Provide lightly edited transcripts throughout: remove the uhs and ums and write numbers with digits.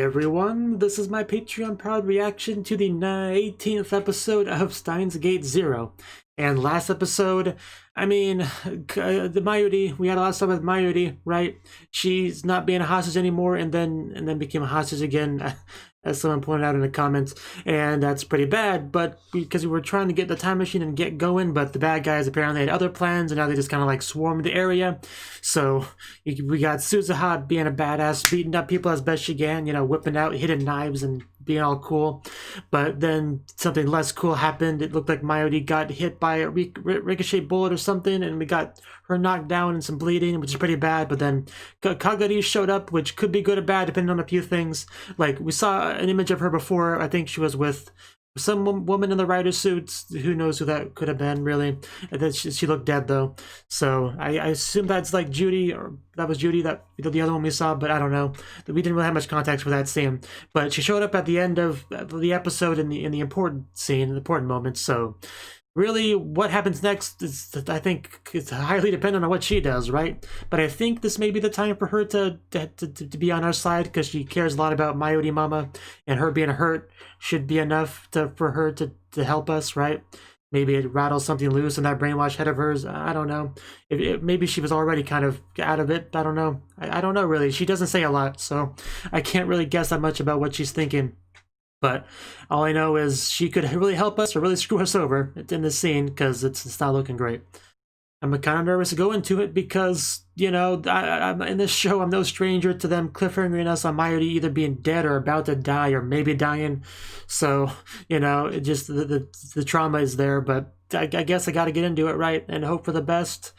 everyone, this is my Patreon proud reaction to the 18th episode of Steins Gate 0. And last episode, I mean, the Mayuri, we had a lot of stuff with Mayuri, right? She's not being a hostage anymore and then became a hostage again, as someone pointed out in the comments. And that's pretty bad, but because we were trying to get the time machine and get going, but the bad guys apparently had other plans and now they just kind of like swarmed the area. So we got Suzuha being a badass, beating up people as best she can, you know, whipping out hidden knives and being all cool. But then something less cool happened. It looked like Mayuri got hit by a ricochet bullet or something, and we got her knocked down and some bleeding, which is pretty bad. But then Kagari showed up, which could be good or bad depending on a few things. Like, we saw an image of her before. I think she was with some woman in the rider suits. Who knows who that could have been, really. And then she looked dead, though. So I assume that's like Judy, or that was Judy, that the other one we saw, but I don't know. We didn't really have much context for that scene. But she showed up at the end of the episode in the important scene, in the important moments. So really, what happens next is, I think, it's highly dependent on what she does, right? But I think this may be the time for her to be on our side, because she cares a lot about Mayuri Mama, and her being hurt should be enough for her to help us, right? Maybe it rattles something loose in that brainwash head of hers. I don't know. Maybe she was already kind of out of it. I don't know. I don't know, really. She doesn't say a lot, so I can't really guess that much about what she's thinking. But all I know is she could really help us or really screw us over in this scene, because it's not looking great. I'm kind of nervous to go into it because, you know, I'm in this show, I'm no stranger to them cliffhangering us on Mayuri either being dead or about to die or maybe dying. So, you know, it just the trauma is there, but I guess I got to get into it, right, and hope for the best.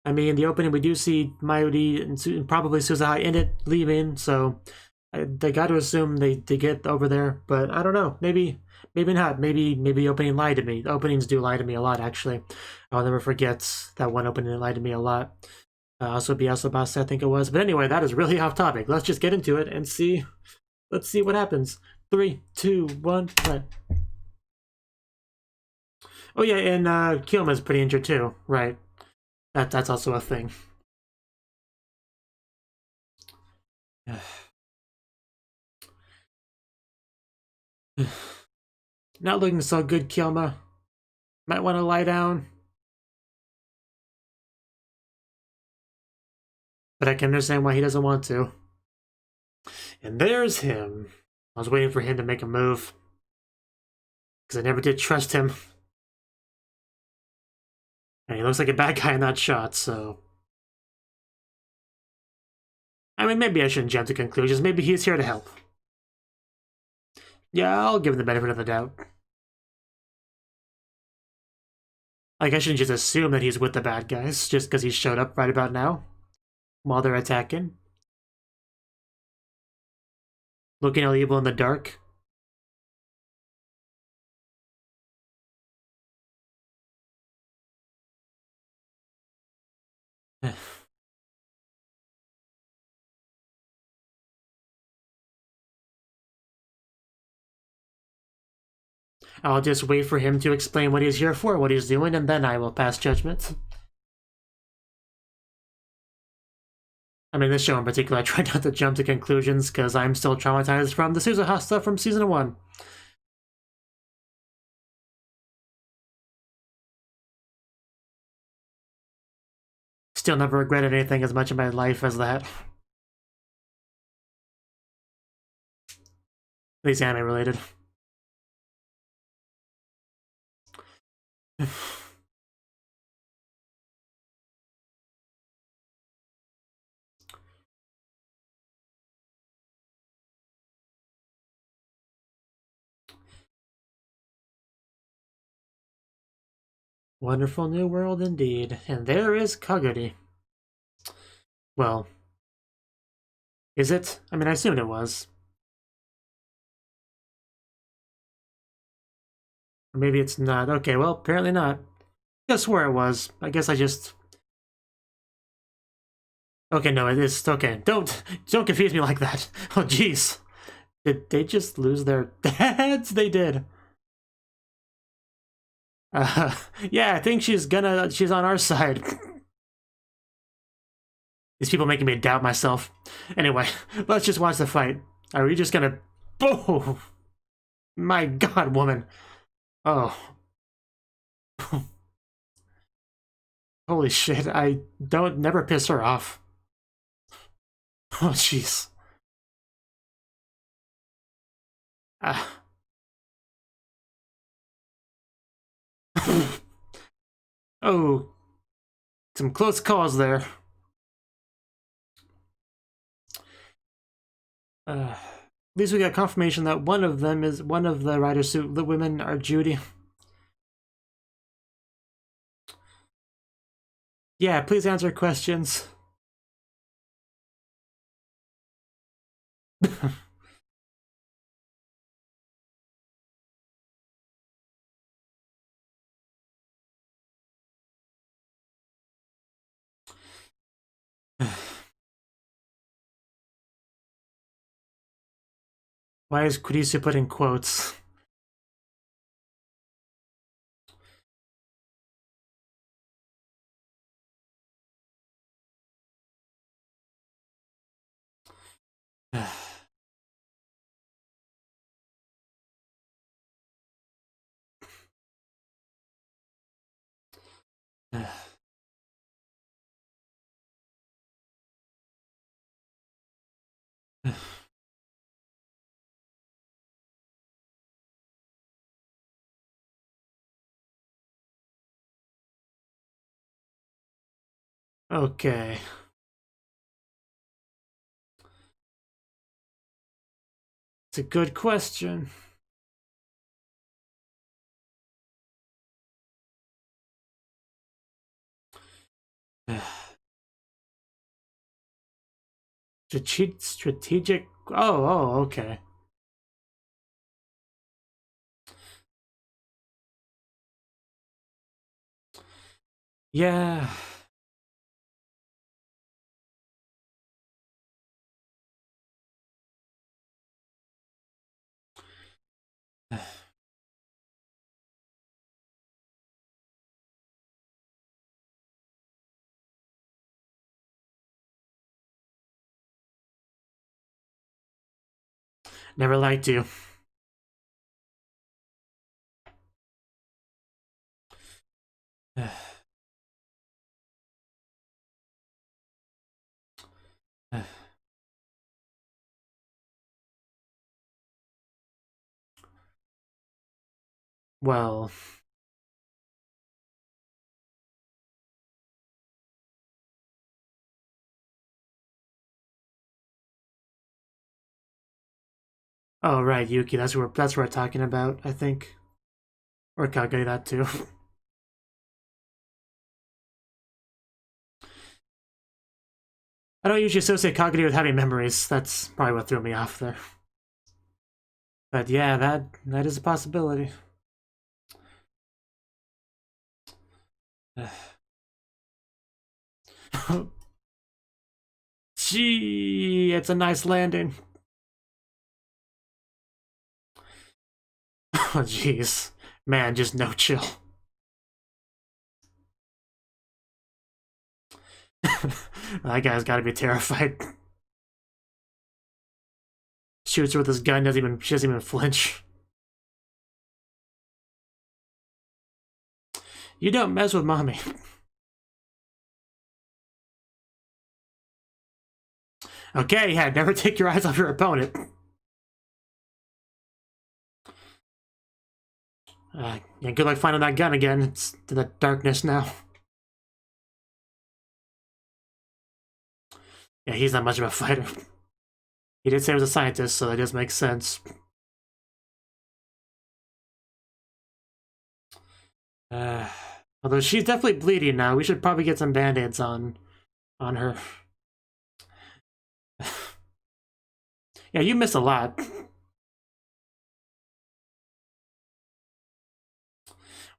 I mean, the opening, we do see Mayuri and probably Suzuha in it leaving, so they got to assume they get over there, but I don't know. Maybe not. Maybe the opening lied to me. The openings do lie to me a lot, actually. I'll never forget that one opening that lied to me a lot. Also Biasobase, I think it was. But anyway, that is really off topic. Let's just get into it and see. Let's see what happens. 3, 2, 1, play. Oh yeah, and Kyoma's pretty injured too, right? That's also a thing. Not looking so good, Kyoma. Might want to lie down. But I can understand why he doesn't want to. And there's him. I was waiting for him to make a move, because I never did trust him. And he looks like a bad guy in that shot, so... I mean, maybe I shouldn't jump to conclusions. Maybe he's here to help. Yeah, I'll give him the benefit of the doubt. Like, I shouldn't just assume that he's with the bad guys, just because he showed up right about now, while they're attacking. Looking all evil in the dark. I'll just wait for him to explain what he's here for, what he's doing, and then I will pass judgment. I mean, this show in particular, I try not to jump to conclusions because I'm still traumatized from the Suzuha stuff from Season 1. Still never regretted anything as much in my life as that. At least anime related. Wonderful new world indeed. And there is Kagari. Well, is it? I mean, I assumed it was. Or maybe it's not. Okay, well, apparently not. I swear it was. I guess I just... Okay, no, it is. Okay, don't confuse me like that. Oh, jeez. Did they just lose their heads? They did. Yeah, I think she's on our side. These people making me doubt myself. Anyway, let's just watch the fight. Are we just gonna... Oh! My god, woman. Oh. Holy shit, I don't never piss her off. Oh, jeez. Oh, some close calls there. At least we got confirmation that one of the rider suit. The women are Judy. Yeah, please answer questions. Why is Kurisu put in quotes? Okay. It's a good question. Strategic. Oh, okay. Yeah. Never liked you. Well, oh right, Yuki. That's what we're talking about, I think. Or Kage, that too. I don't usually associate Kagure with having memories. That's probably what threw me off there. But yeah, that is a possibility. Gee, it's a nice landing. Oh, jeez. Man, just no chill. That guy's gotta be terrified. Shoots her with his gun, she doesn't even flinch. You don't mess with mommy. Okay, yeah, never take your eyes off your opponent. Yeah, good luck finding that gun again. It's to the darkness now. Yeah, he's not much of a fighter. He did say he was a scientist, so that does make sense. Although she's definitely bleeding now. We should probably get some band-aids on her. Yeah, you missed a lot.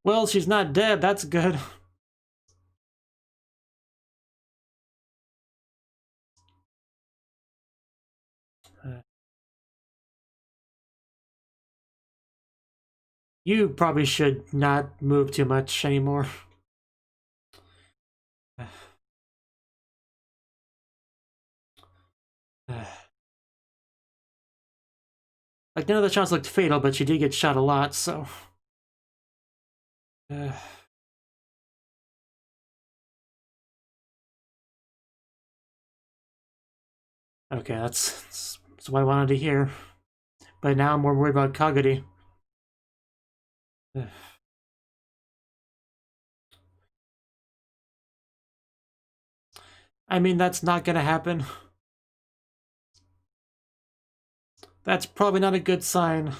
Well, she's not dead. That's good. You probably should not move too much anymore. Like, none of the shots looked fatal, but she did get shot a lot, so... Okay, that's what I wanted to hear. But now I'm more worried about Kaguri. I mean, that's not gonna happen. That's probably not a good sign.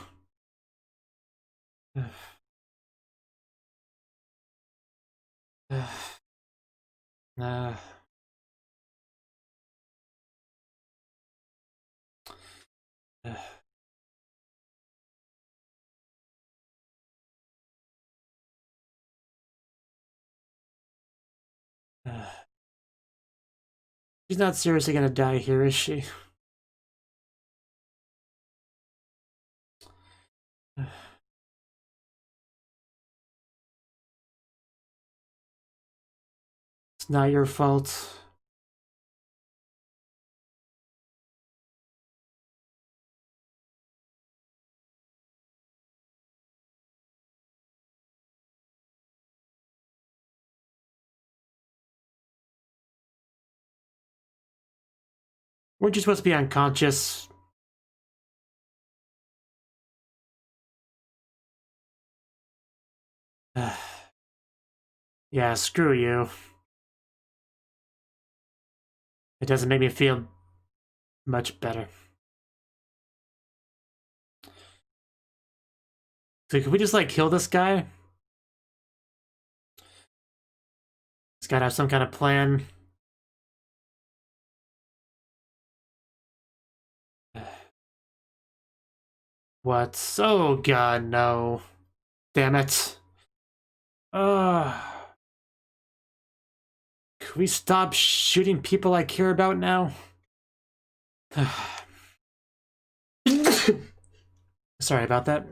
She's not seriously gonna die here, is she? It's not your fault. Weren't you supposed to be unconscious? Yeah, screw you. It doesn't make me feel much better. So can we just, like, kill this guy? He's gotta have some kind of plan. What? Oh god, no. Damn it. Can we stop shooting people I care about now? Sorry about that.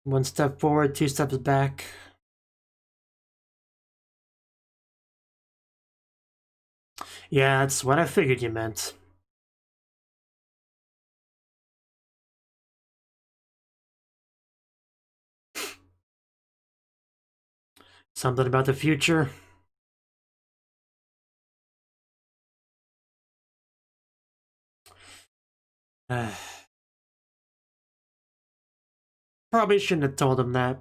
One step forward, 2 steps back. Yeah, that's what I figured you meant. Something about the future. Probably shouldn't have told him that.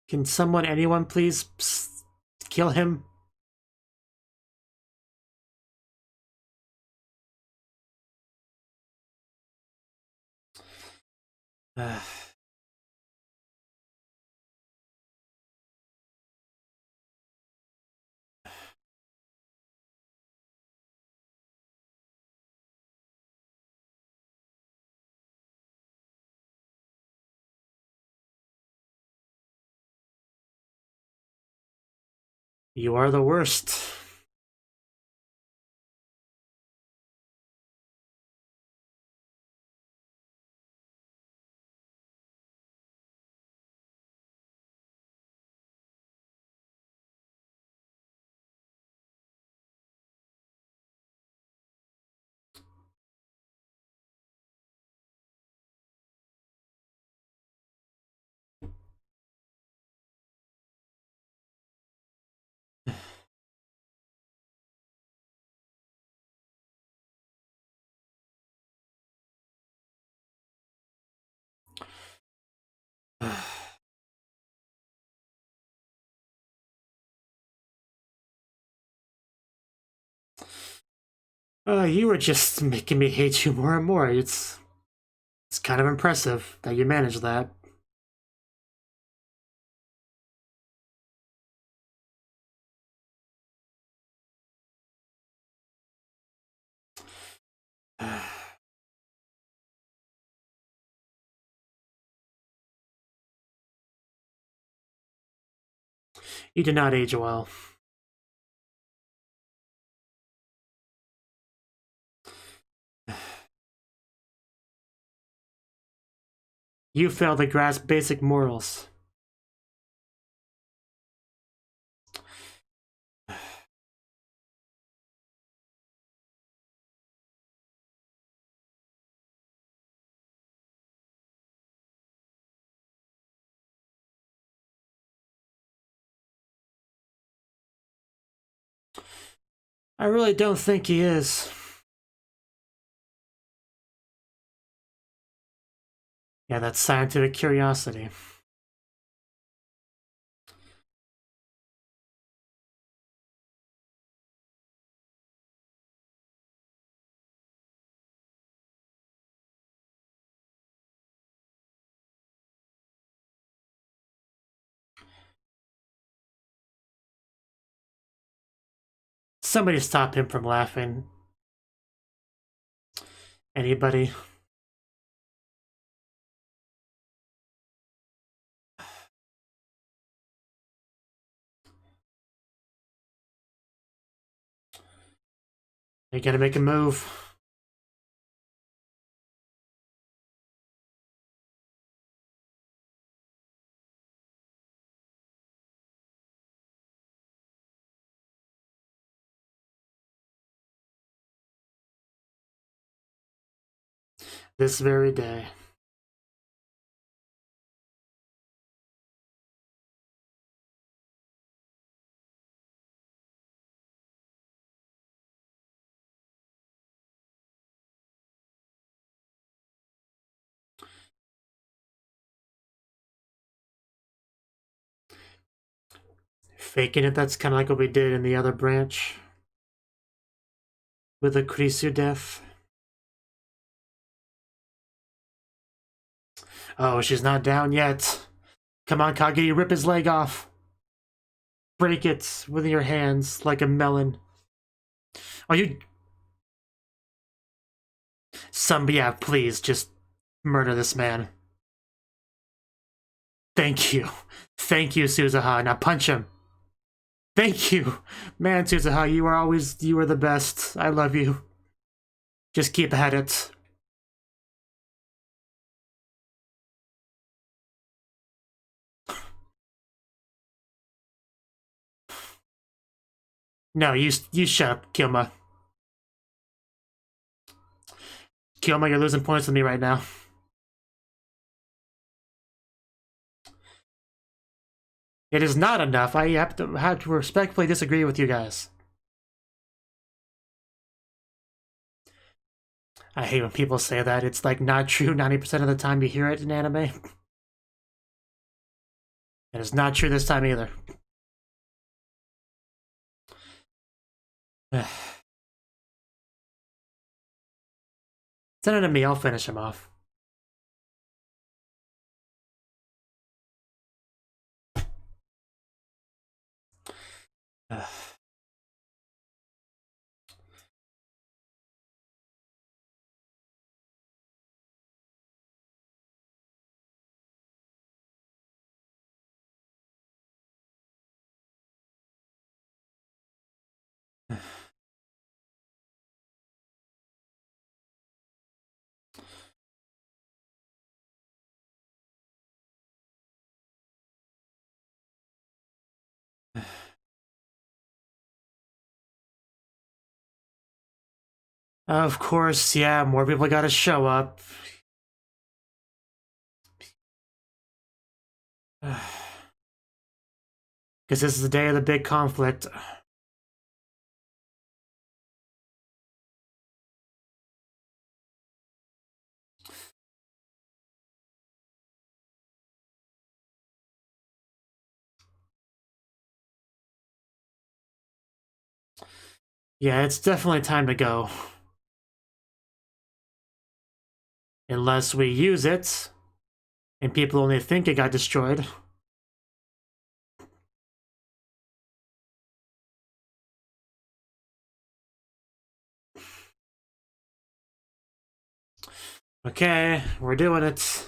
Can someone, anyone, please kill him? You are the worst. You were just making me hate you more and more. It's kind of impressive that you managed that. You did not age well. You fail to grasp basic morals. I really don't think he is. Yeah, that's scientific curiosity. Somebody stop him from laughing. Anybody? You gotta make a move. This very day. Faking it, that's kind of like what we did in the other branch. With the Kurisu death. Oh, she's not down yet. Come on, Kage, rip his leg off. Break it with your hands like a melon. Are you... Yeah, please, just murder this man. Thank you. Thank you, Suzuha. Now punch him. Thank you. Man, Suzuha, you are the best. I love you. Just keep at it. No, you shut up, Kilma. Kilma, you're losing points with me right now. It is not enough. I have to respectfully disagree with you guys. I hate when people say that. It's like not true 90% of the time you hear it in anime. It is not true this time either. Send it to me, I'll finish him off. Of course, yeah, more people gotta show up. Because this is the day of the big conflict. Yeah, it's definitely time to go. Unless we use it, and people only think it got destroyed. Okay, we're doing it.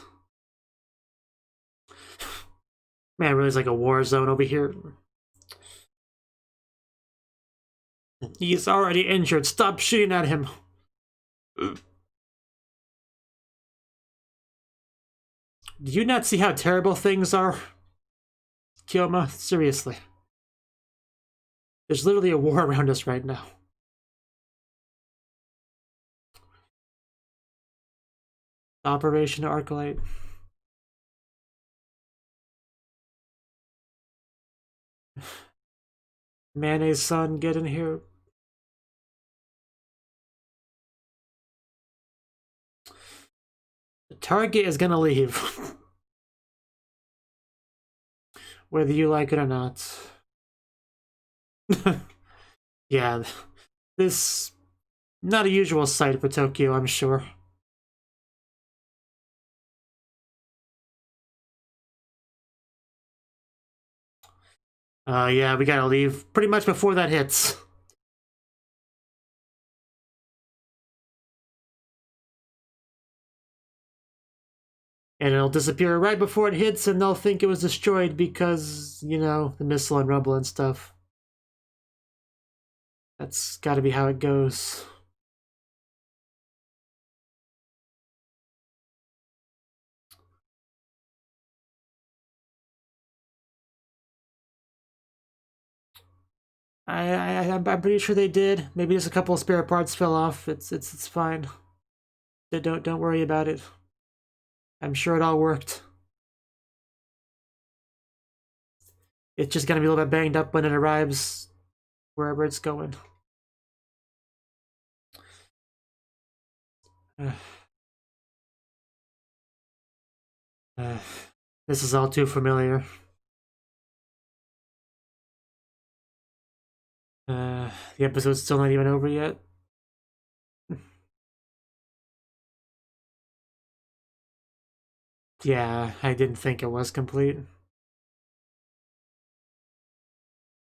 Man, it really is like a war zone over here. He's already injured. Stop shooting at him. Do you not see how terrible things are? Kyoma, seriously. There's literally a war around us right now. Operation Arclight. Mayonnaise son, get in here. The target is gonna leave. Whether you like it or not. Yeah, this... not a usual sight for Tokyo, I'm sure. Yeah, we gotta leave pretty much before that hits. And it'll disappear right before it hits, and they'll think it was destroyed because, you know, the missile and rubble and stuff. That's gotta be how it goes. I'm pretty sure they did. Maybe just a couple of spare parts fell off. It's fine. Don't worry about it. I'm sure it all worked. It's just gonna be a little bit banged up when it arrives wherever it's going. This is all too familiar. The episode's still not even over yet. Yeah, I didn't think it was complete.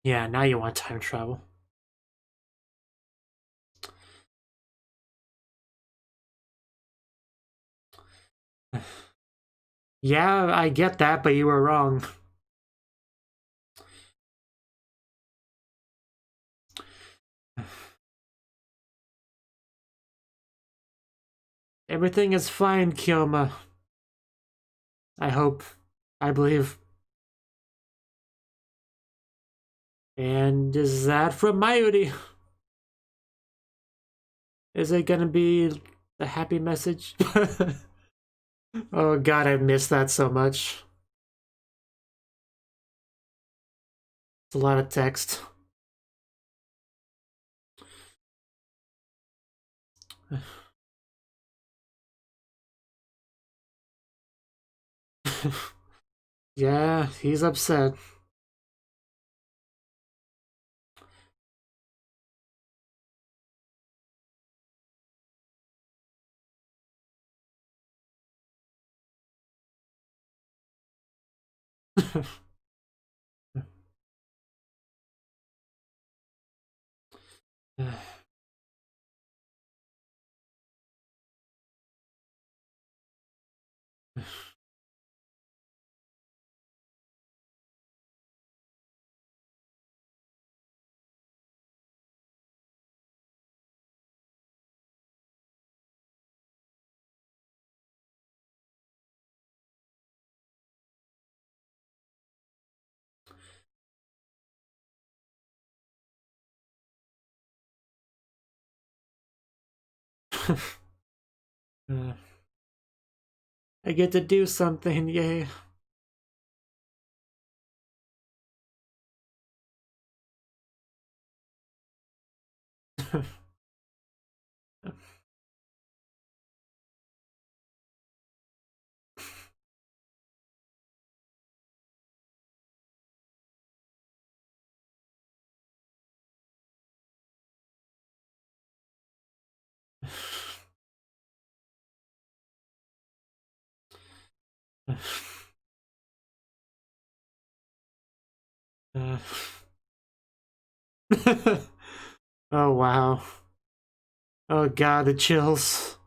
Yeah, now you want time travel. Yeah, I get that, but you were wrong. Everything is fine, Kyoma. I hope. I believe. And is that from Mayuri? Is it gonna be the happy message? Oh god, I missed that so much. It's a lot of text. Yeah, he's upset. I get to do something, yay. Oh wow. Oh god, the chills.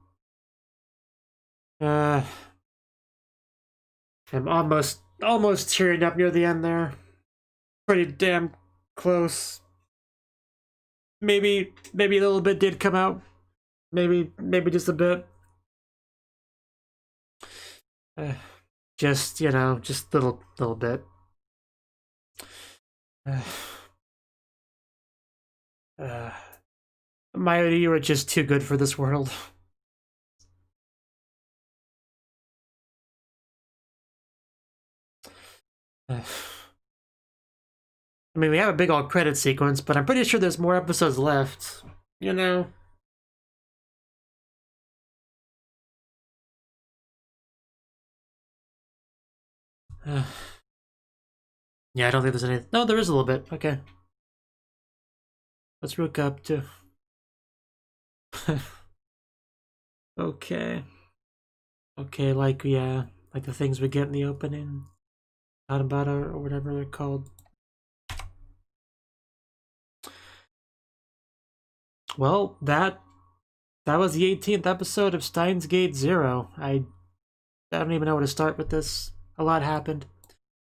I'm almost tearing up near the end there. Pretty damn close. maybe a little bit did come out. Maybe just a bit. Just, you know, just little bit. Mayuri, you are just too good for this world. I mean, we have a big old credit sequence, but I'm pretty sure there's more episodes left, you know? Yeah, I don't think there's any... No, there is a little bit. Okay. Let's look up to... Okay. Okay, like, yeah, like the things we get in the opening. Adabata or whatever they're called. Well, that was the 18th episode of Steins Gate 0. I don't even know where to start with this. A lot happened.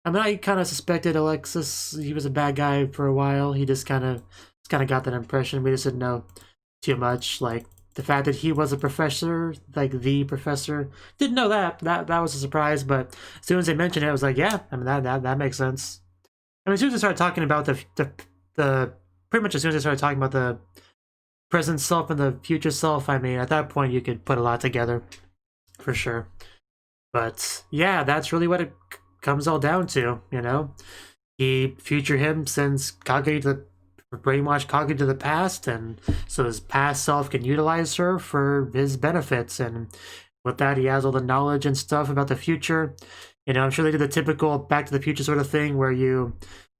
I mean, I kind of suspected Alexis, he was a bad guy for a while. He just kind of got that impression. We just didn't know too much. Like, the fact that he was a professor, like the professor, didn't know that. That was a surprise, but as soon as they mentioned it, I was like, yeah, I mean, that makes sense. I mean, as soon as they started talking about the pretty much as soon as they started talking about the present self and the future self, I mean, at that point, you could put a lot together, for sure. But, yeah, that's really what it comes all down to, you know? Future him sends Kage to brainwash Kage to the past, and so his past self can utilize her for his benefits, and with that he has all the knowledge and stuff about the future. You know, I'm sure they did the typical Back to the Future sort of thing where you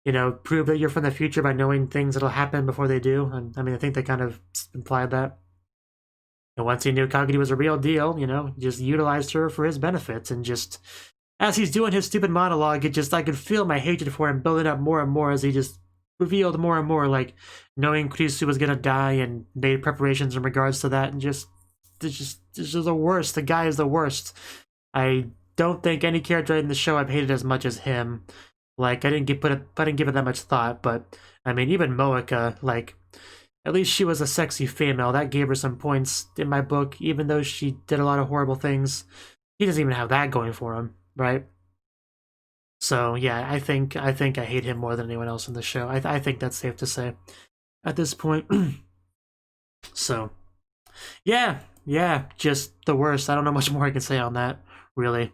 know, prove that you're from the future by knowing things that'll happen before they do. And I mean, I think they kind of implied that. And once he knew Kage was a real deal, you know, just utilized her for his benefits, and just as he's doing his stupid monologue, I could feel my hatred for him building up more and more as he just revealed more and more, like, knowing Kurisu was gonna die and made preparations in regards to that, and just the worst. The guy is the worst. I don't think any character in the show I've hated as much as him. Like, I didn't give it that much thought, but I mean, even Moeka, like, at least she was a sexy female. That gave her some points in my book, even though she did a lot of horrible things. He doesn't even have that going for him, right? So yeah, I think I hate him more than anyone else in the show. I think that's safe to say at this point. So yeah, just the worst. I don't know much more I can say on that, really.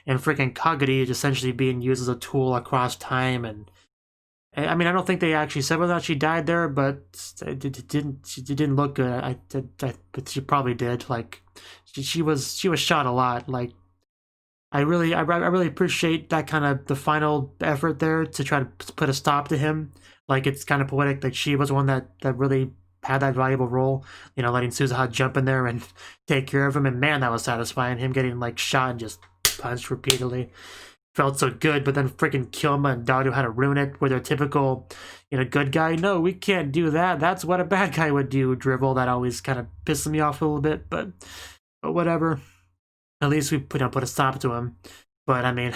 And freaking Kagari is essentially being used as a tool across time, and I mean, I don't think they actually said whether or not she died there, but it didn't look good. But she probably did. Like, she was shot a lot. Like, I really appreciate that kind of the final effort there to try to put a stop to him. Like, it's kind of poetic. Like, she was one that really had that valuable role, you know, letting Suzuha jump in there and take care of him. And man, that was satisfying. Him getting like shot and just punched repeatedly felt so good. But then freaking Kyoma and Daru had to ruin it with their typical, you know, good guy. No, we can't do that. That's what a bad guy would do. Drivel that always kind of pisses me off a little bit. But whatever. At least we put a stop to him. But I mean,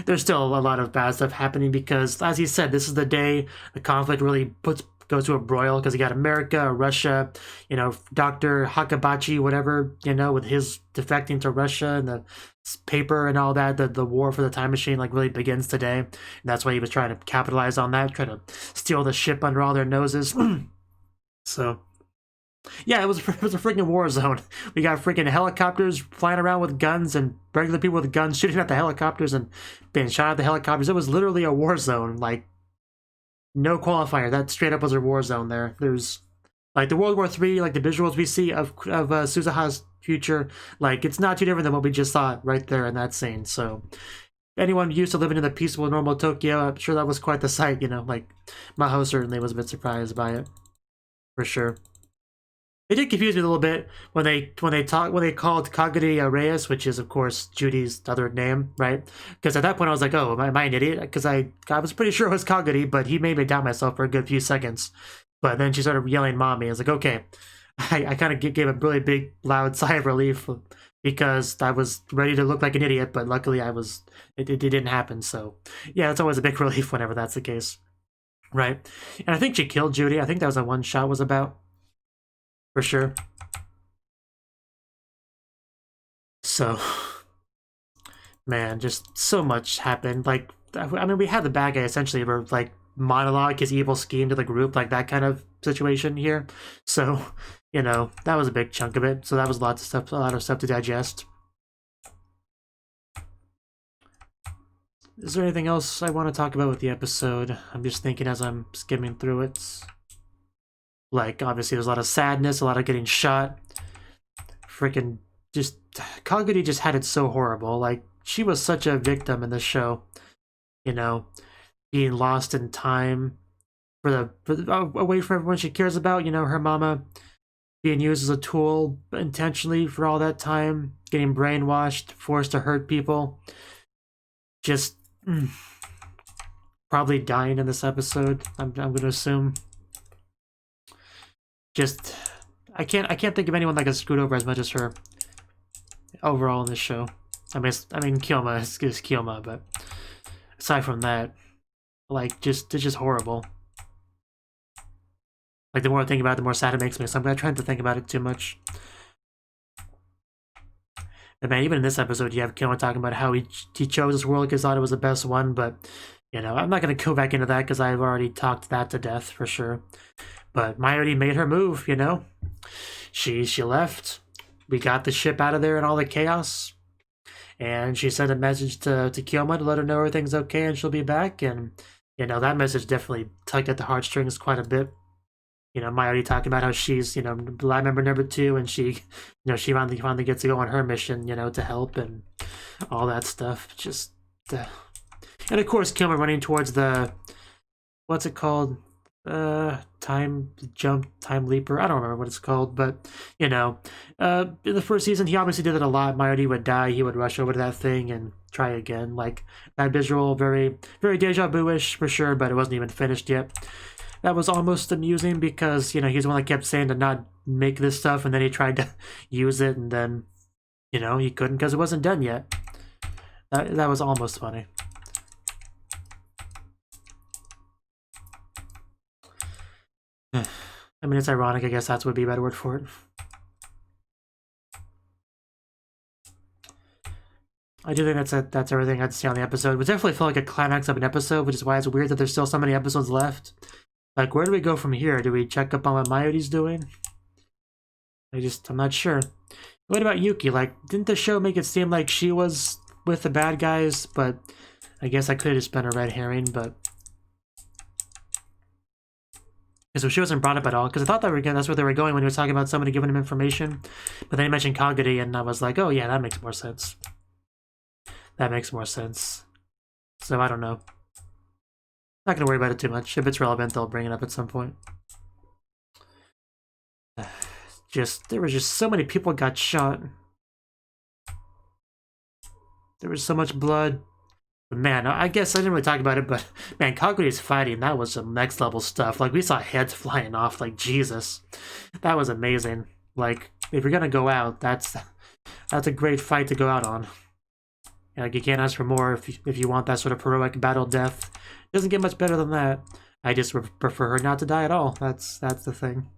there's still a lot of bad stuff happening because, as he said, this is the day the conflict really goes to a broil, because you got America, Russia, you know, Dr. Hakabachi, whatever, you know, with his defecting to Russia and the paper and all that, the war for the time machine like really begins today. And that's why he was trying to capitalize on that, try to steal the ship under all their noses. So yeah, it was a freaking war zone. We got freaking helicopters flying around with guns and regular people with guns shooting at the helicopters and being shot at the helicopters. It was literally a war zone. Like, no qualifier. That straight up was a war zone there. There's, like, the World War III, like, the visuals we see of Suzuha's future, like, it's not too different than what we just saw right there in that scene. So, anyone used to living in the peaceful, normal Tokyo, I'm sure that was quite the sight, you know. Like, Maho certainly was a bit surprised by it. For sure. It did confuse me a little bit when they called Kagari Reyes, which is of course Judy's other name, right? Because at that point I was like, oh, am I an idiot? Because I was pretty sure it was Kagari, but he made me doubt myself for a good few seconds. But then she started yelling "mommy." I was like, okay. I kind of gave a really big, loud sigh of relief because I was ready to look like an idiot, but luckily it didn't happen. So yeah, it's always a big relief whenever that's the case, right? And I think she killed Judy. I think that was what one shot was about. for sure. So, man, just so much happened. Like, I mean, we had the bad guy essentially were like monologue his evil scheme to the group, like that kind of situation here. So, you know, that was a big chunk of it. So that was a lot of stuff to digest. Is there anything else I want to talk about with the episode? I'm just thinking as I'm skimming through it. Like, obviously there's a lot of sadness, a lot of getting shot. Freaking just, Kaguri just had it so horrible. Like, she was such a victim in this show. You know, being lost in time away from everyone she cares about. You know, her mama being used as a tool intentionally for all that time, getting brainwashed, forced to hurt people. Just probably dying in this episode. I'm gonna assume. Just I can't think of anyone that got screwed over as much as her overall in this show. I mean Kyoma is Kyoma, but aside from that, like it's just horrible. Like the more I think about it, the more sad it makes me. So I'm not trying to think about it too much. And man, even in this episode, you have Kyoma talking about how he chose this world because he thought it was the best one. But you know, I'm not gonna go back into that because I've already talked that to death for sure. But Mayuri made her move. You know, she left. We got the ship out of there and all the chaos. And she sent a message to Kyoma to let her know everything's okay and she'll be back. And, you know, that message definitely tugged at the heartstrings quite a bit. You know, Mayuri talking about how she's, you know, lab member number 2 and she, you know, she finally gets to go on her mission, you know, to help and all that stuff. Just, and of course, Kyoma running towards the, what's it called? Time leaper. I don't remember what it's called, but you know, in the first season, he obviously did it a lot. Mayuri would die, he would rush over to that thing and try again. Like that visual, very, very deja vu-ish for sure, but it wasn't even finished yet. That was almost amusing because you know he's the one that kept saying to not make this stuff, and then he tried to use it, and then you know he couldn't because it wasn't done yet. That was almost funny. I mean, it's ironic. I guess that would be a better word for it. I do think that's everything I had to say on the episode. It would definitely feel like a climax of an episode, which is why it's weird that there's still so many episodes left. Like, where do we go from here? Do we check up on what Mayuri's doing? I'm not sure. What about Yuki? Like, didn't the show make it seem like she was with the bad guys? But I guess I could have just been a red herring, but... So she wasn't brought up at all, because I thought that's where they were going when he was talking about somebody giving him information. But then he mentioned Kaguri, and I was like, oh yeah, that makes more sense. That makes more sense. So I don't know. Not gonna worry about it too much. If it's relevant, they'll bring it up at some point. There was just so many people got shot. There was so much blood. Man, I guess I didn't really talk about it, but man, Kaguri's fighting, that was some next level stuff. Like, we saw heads flying off, like, Jesus. That was amazing. Like, if you're gonna go out, that's a great fight to go out on. Like, you can't ask for more if you want that sort of heroic battle death. It doesn't get much better than that. I just prefer her not to die at all. That's the thing.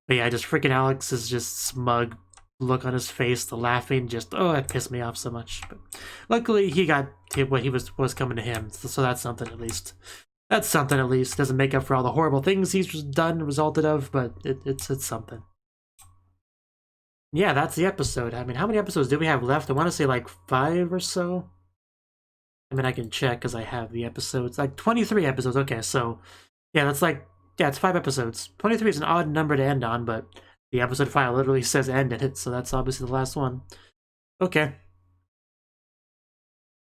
But yeah, just freaking Alex's just smug look on his face, the laughing, just, oh, it pissed me off so much. But luckily, he got what he was coming to him, so that's something at least. That's something at least. Doesn't make up for all the horrible things he's done, resulted of, but it's something. Yeah, that's the episode. I mean, how many episodes do we have left? I want to say like 5 or so. I mean, I can check because I have the episodes. Like 23 episodes. Okay, so yeah, that's like, yeah, it's 5 episodes. 23 is an odd number to end on, but the episode file literally says end in it, so that's obviously the last one. Okay.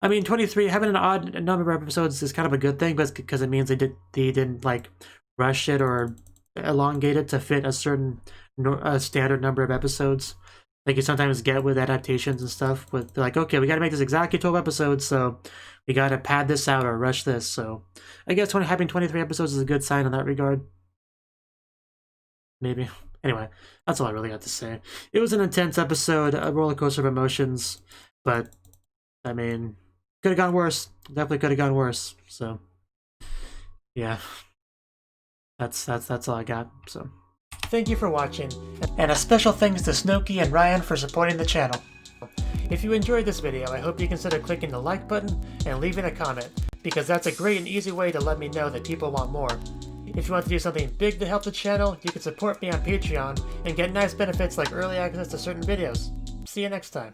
I mean, 23, having an odd number of episodes is kind of a good thing, because it means they didn't like rush it or elongate it to fit a certain standard number of episodes. Like you sometimes get with adaptations and stuff, with like, okay, we got to make this exactly 12 episodes, so we got to pad this out or rush this. So I guess having 23 episodes is a good sign in that regard. Maybe. Anyway, that's all I really got to say. It was an intense episode, a roller coaster of emotions, but I mean, could have gone worse. Definitely could have gone worse. So, yeah, that's all I got. So. thank you for watching, and a special thanks to Cnouki and Ryan for supporting the channel. If you enjoyed this video, I hope you consider clicking the like button and leaving a comment, because that's a great and easy way to let me know that people want more. If you want to do something big to help the channel, you can support me on Patreon and get nice benefits like early access to certain videos. See you next time.